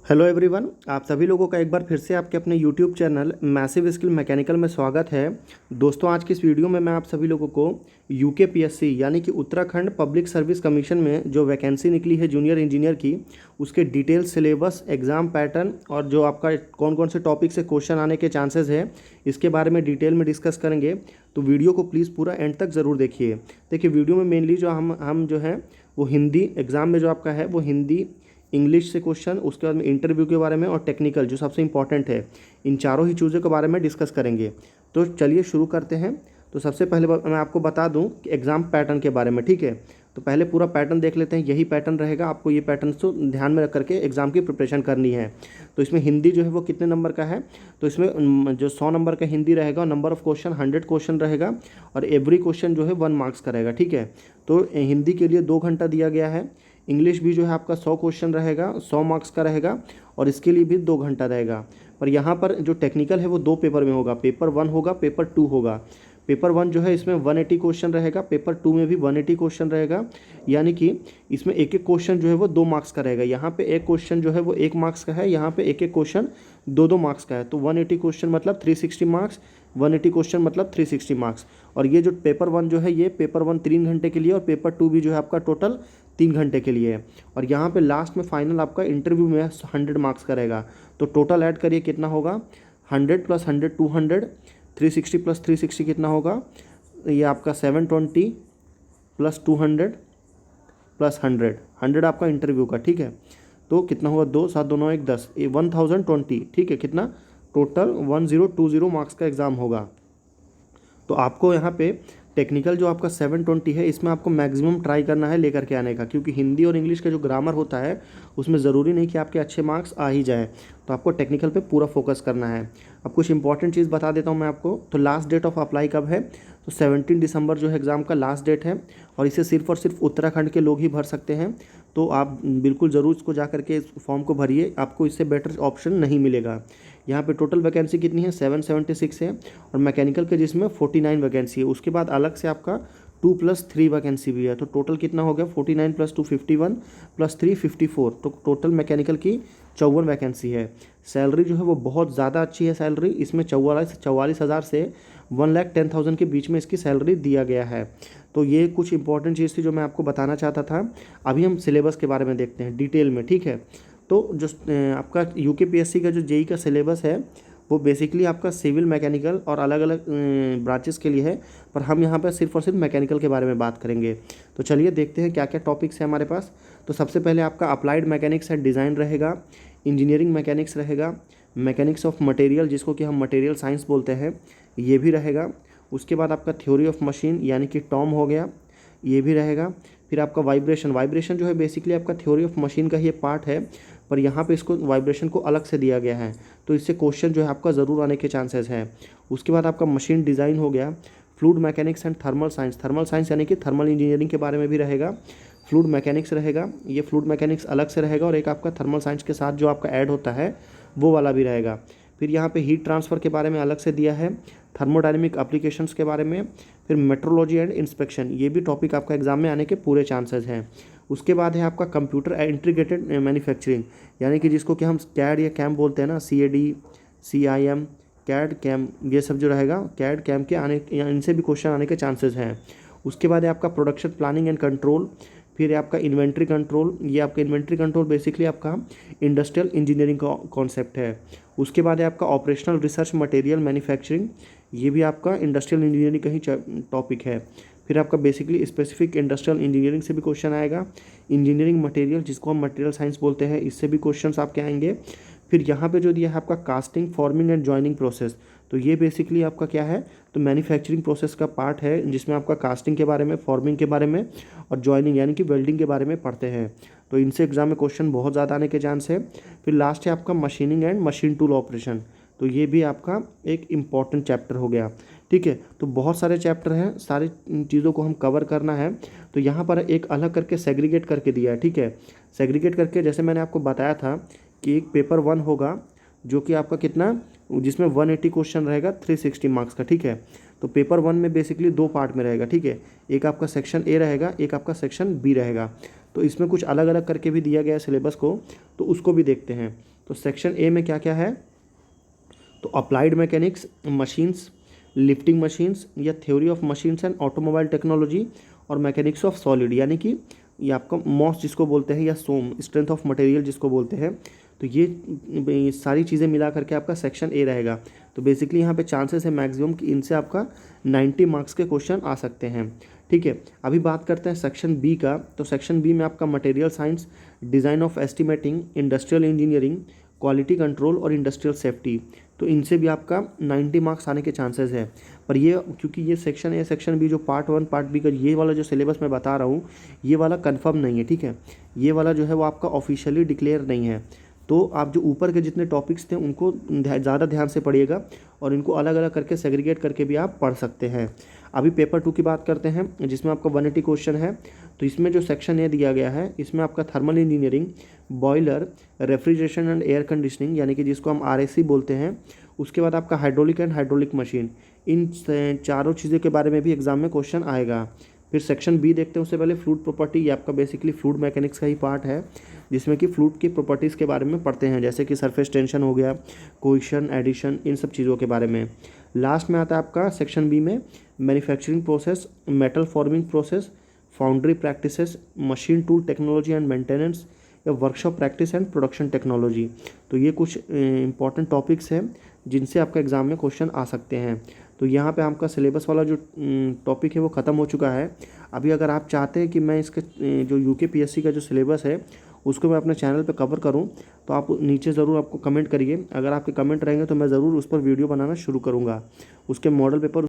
Hello everyone, आप सभी लोगों का एक बार फिर से आपके अपने YouTube channel massive skill mechanical में स्वागत है। दोस्तों, आज की इस वीडियो में मैं आप सभी लोगों को यूकेपीएससी यानी कि उत्तराखंड पब्लिक सर्विस कमीशन में जो वैकेंसी निकली है जूनियर इंजीनियर की, उसके डिटेल सिलेबस, एग्ज़ाम पैटर्न और जो आपका कौन कौन से टॉपिक से क्वेश्चन आने के चांसेस है, इसके बारे में डिटेल में डिस्कस करेंगे। तो वीडियो को प्लीज़ पूरा एंड तक ज़रूर देखिए। देखिए, वीडियो में मेनली जो हम जो है वो हिंदी एग्ज़ाम में जो आपका है वो हिंदी, इंग्लिश से क्वेश्चन, उसके बाद में इंटरव्यू के बारे में और टेक्निकल जो सबसे इंपॉर्टेंट है, इन चारों ही चीज़ों के बारे में डिस्कस करेंगे। तो चलिए शुरू करते हैं। तो सबसे पहले मैं आपको बता दूं कि एग्ज़ाम पैटर्न के बारे में, ठीक है। तो पहले पूरा पैटर्न देख लेते हैं। यही पैटर्न रहेगा, आपको ये पैटर्न तो ध्यान में रख करके एग्ज़ाम की प्रिपरेशन करनी है। तो इसमें हिंदी जो है वो कितने नंबर का है, तो इसमें जो 100 नंबर का हिंदी रहेगा, नंबर ऑफ़ क्वेश्चन 100 क्वेश्चन रहेगा और एवरी क्वेश्चन जो है 1 मार्क्स का रहेगा, ठीक है। तो हिंदी के लिए 2 घंटा दिया गया है। इंग्लिश भी जो है आपका 100 क्वेश्चन रहेगा, 100 मार्क्स का रहेगा और इसके लिए भी 2 घंटा रहेगा। पर यहाँ पर जो टेक्निकल है वो 2 पेपर में होगा, पेपर 1 होगा, पेपर 2 होगा। पेपर 1 जो है इसमें 180 क्वेश्चन रहेगा, पेपर 2 में भी 180 क्वेश्चन रहेगा, यानी कि इसमें एक एक क्वेश्चन जो है वो 2 मार्क्स का रहेगा। यहाँ पे एक क्वेश्चन जो है वो 1 मार्क्स का है, यहाँ पे एक एक क्वेश्चन 2-2 मार्क्स का है। तो 180 क्वेश्चन मतलब 360 मार्क्स, 180 क्वेश्चन मतलब 360 मार्क्स। और ये जो पेपर 1 जो है, ये पेपर 1 3 घंटे के लिए और पेपर 2 भी जो है आपका टोटल 3 घंटे के लिए है। और यहाँ पे लास्ट में फाइनल आपका इंटरव्यू में 100 मार्क्स का रहेगा। तो टोटल ऐड करिए कितना होगा, 100 + 100 200, 360 + 360 कितना होगा, ये आपका 720 + 200 + 100 आपका इंटरव्यू का, ठीक है। तो कितना होगा, 2 7 2 9 1 10, 1020, ठीक है। कितना टोटल 1020 मार्क्स का एग्ज़ाम होगा। तो आपको यहाँ पे टेक्निकल जो आपका 720 है, इसमें आपको मैक्सिमम ट्राई करना है लेकर के आने का, क्योंकि हिंदी और इंग्लिश का जो ग्रामर होता है उसमें ज़रूरी नहीं कि आपके अच्छे मार्क्स आ ही जाएँ। तो आपको टेक्निकल पे पूरा फोकस करना है। अब कुछ इंपॉर्टेंट चीज़ बता देता हूँ मैं आपको। तो लास्ट डेट ऑफ अप्लाई कब है, तो 17 दिसंबर जो है एग्ज़ाम का लास्ट डेट है और इसे सिर्फ और सिर्फ उत्तराखंड के लोग ही भर सकते हैं। तो आप बिल्कुल ज़रूर इसको जा करके इस फॉर्म को भरिए, आपको इससे बेटर ऑप्शन नहीं मिलेगा। यहाँ पे टोटल वैकेंसी कितनी है, 776 है और मैकेनिकल के जिसमें 49 वैकेंसी है। उसके बाद अलग से आपका 2+3 वैकेंसी भी है। तो टोटल कितना हो गया, 49 + 2 51 + 3 54। तो टोटल मैकेनिकल की 54 वैकेंसी है। सैलरी जो है वो बहुत ज़्यादा अच्छी है सैलरी, इसमें 44,000 से 1,10,000 के बीच में इसकी सैलरी दिया गया है। तो ये कुछ इंपॉर्टेंट चीज़ थी जो मैं आपको बताना चाहता था। अभी हम सिलेबस के बारे में देखते हैं डिटेल में, ठीक है। तो जो आपका यूकेपीएससी का जो जेई का सिलेबस है वो बेसिकली आपका सिविल, मैकेनिकल और अलग अलग ब्रांचेस के लिए है, पर हम यहाँ पर सिर्फ और सिर्फ मैकेनिकल के बारे में बात करेंगे। तो चलिए देखते हैं क्या क्या टॉपिक्स हैं हमारे पास। तो सबसे पहले आपका अप्लाइड मैकेनिक्स एंड डिज़ाइन रहेगा, इंजीनियरिंग मैकेनिक्स रहेगा, मैकेनिक्स ऑफ मटेरियल जिसको कि हम मटेरियल साइंस बोलते हैं, ये भी रहेगा। उसके बाद आपका थ्योरी ऑफ मशीन यानी कि टॉम हो गया, ये भी रहेगा। फिर आपका वाइब्रेशन जो है बेसिकली आपका थ्योरी ऑफ मशीन का ही एक पार्ट है, पर यहाँ पे इसको वाइब्रेशन को अलग से दिया गया है, तो इससे क्वेश्चन जो है आपका ज़रूर आने के चांसेस हैं। उसके बाद आपका मशीन डिज़ाइन हो गया, fluid mechanics and thermal science यानी कि थर्मल इंजीनियरिंग के बारे में भी रहेगा। फ्लूइड मैकेनिक्स रहेगा, ये फ्लूइड मैकेनिक्स अलग से रहेगा और एक आपका थर्मल साइंस के साथ जो आपका ऐड होता है वो वाला भी रहेगा। फिर यहाँ पे हीट ट्रांसफ़र के बारे में अलग से दिया है, थर्मोडायनेमिक एप्लीकेशंस के बारे में, फिर मेट्रोलॉजी एंड इंस्पेक्शन, ये भी टॉपिक आपका एग्जाम में आने के पूरे चांसेस हैं। उसके बाद है आपका कंप्यूटर इंटीग्रेटेड मैन्युफैक्चरिंग यानी कि जिसको कि हम कैड या कैम बोलते हैं ना, CAD, CIM, कैड कैम, ये सब जो रहेगा कैड कैम के आने, इनसे भी क्वेश्चन आने के चांसेस हैं। उसके बाद है आपका प्रोडक्शन प्लानिंग एंड कंट्रोल, फिर है आपका इन्वेंट्री कंट्रोल, ये आपका इन्वेंट्री कंट्रोल बेसिकली आपका इंडस्ट्रियल इंजीनियरिंग का कॉन्सेप्ट है। उसके बाद है आपका ऑपरेशनल रिसर्च मटेरियल मैन्युफैक्चरिंग, ये भी आपका इंडस्ट्रियल इंजीनियरिंग का ही टॉपिक है। फिर आपका बेसिकली स्पेसिफिक इंडस्ट्रियल इंजीनियरिंग से भी क्वेश्चन आएगा। इंजीनियरिंग मटेरियल जिसको हम मटेरियल साइंस बोलते हैं, इससे भी क्वेश्चंस आपके आएंगे। फिर यहाँ पे जो दिया है आपका casting, forming and joining process, तो ये बेसिकली आपका क्या है, तो मैन्युफैक्चरिंग प्रोसेस का पार्ट है जिसमें आपका कास्टिंग के बारे में, फॉर्मिंग के बारे में और जॉइनिंग यानी कि वेल्डिंग के बारे में पढ़ते हैं। तो इनसे एग्जाम में क्वेश्चन बहुत ज़्यादा आने के चांस है। फिर लास्ट है आपका machining and machine tool operation, तो ये भी आपका एक इम्पॉर्टेंट चैप्टर हो गया, ठीक है। तो बहुत सारे चैप्टर हैं, सारी चीज़ों को हम कवर करना है। तो यहाँ पर एक अलग करके सेग्रीगेट करके दिया है, ठीक है। सेग्रीगेट करके जैसे मैंने आपको बताया था कि एक पेपर 1 होगा जो कि आपका कितना, जिसमें 180 क्वेश्चन रहेगा 360 मार्क्स का, ठीक है। तो पेपर 1 में बेसिकली 2 पार्ट में रहेगा, ठीक है। एक आपका सेक्शन A रहेगा, एक आपका सेक्शन B रहेगा। तो इसमें कुछ अलग अलग करके भी दिया गया है सिलेबस को, तो उसको भी देखते हैं। तो सेक्शन ए में क्या क्या है, तो applied mechanics, machines, lifting machines या theory of machines and automobile technology और मैकेनिक्स ऑफ सॉलिड, यानी कि ये आपका मॉस जिसको बोलते हैं या सोम, स्ट्रेंथ ऑफ मटेरियल जिसको बोलते हैं। तो ये सारी चीज़ें मिला करके आपका सेक्शन ए रहेगा। तो बेसिकली यहाँ पे चांसेस है मैक्सिमम कि इनसे आपका 90 मार्क्स के क्वेश्चन आ सकते हैं। ठीक है, अभी बात करते हैं सेक्शन बी का। तो सेक्शन बी में आपका material science, design of estimating, industrial engineering, quality control और इंडस्ट्रियल सेफ्टी। तो इनसे भी आपका 90 मार्क्स आने के चांसेस है। पर ये क्योंकि ये सेक्शन ए सेक्शन बी जो पार्ट 1 पार्ट बी का ये वाला जो सिलेबस मैं बता रहा हूँ ये वाला कंफर्म नहीं है। ठीक है, ये वाला जो है वो आपका ऑफिशियली डिक्लेयर नहीं है। तो आप जो ऊपर के जितने टॉपिक्स थे उनको ज़्यादा ध्यान से पढ़िएगा और इनको अलग अलग करके सेग्रीगेट करके भी आप पढ़ सकते हैं। अभी पेपर 2 की बात करते हैं जिसमें आपका 180 क्वेश्चन है। तो इसमें जो सेक्शन ए दिया गया है इसमें आपका thermal engineering, boiler, refrigeration and air conditioning यानी कि जिसको हम RAC बोलते हैं, उसके बाद आपका हाइड्रोलिक एंड हाइड्रोलिक मशीन, इन चारों चीज़ों के बारे में भी एग्जाम में क्वेश्चन आएगा। फिर सेक्शन बी देखते हैं, उससे पहले फ्लूइड प्रॉपर्टी, ये आपका बेसिकली फ्लूइड मैकेनिक्स का ही पार्ट है जिसमें कि फ्लूइड की प्रॉपर्टीज़ के बारे में पढ़ते हैं, जैसे कि सरफेस टेंशन हो गया, कोहेशन, एडिशन, इन सब चीज़ों के बारे में। लास्ट में आता है आपका सेक्शन बी में manufacturing process, metal forming process, foundry practices, machine tool technology and maintenance या workshop practice and production technology. तो ये कुछ इंपॉर्टेंट टॉपिक्स हैं जिनसे आपका एग्ज़ाम में क्वेश्चन आ सकते हैं। तो यहाँ पे आपका सिलेबस वाला जो टॉपिक है वो ख़त्म हो चुका है। अभी अगर आप चाहते हैं कि मैं इसके जो UKPSC का जो सिलेबस है उसको मैं अपने चैनल पे कवर करूं तो आप नीचे ज़रूर आपको कमेंट करिए। अगर आपके कमेंट रहेंगे तो मैं ज़रूर उस पर वीडियो बनाना शुरू करूँगा। उसके मॉडल पेपर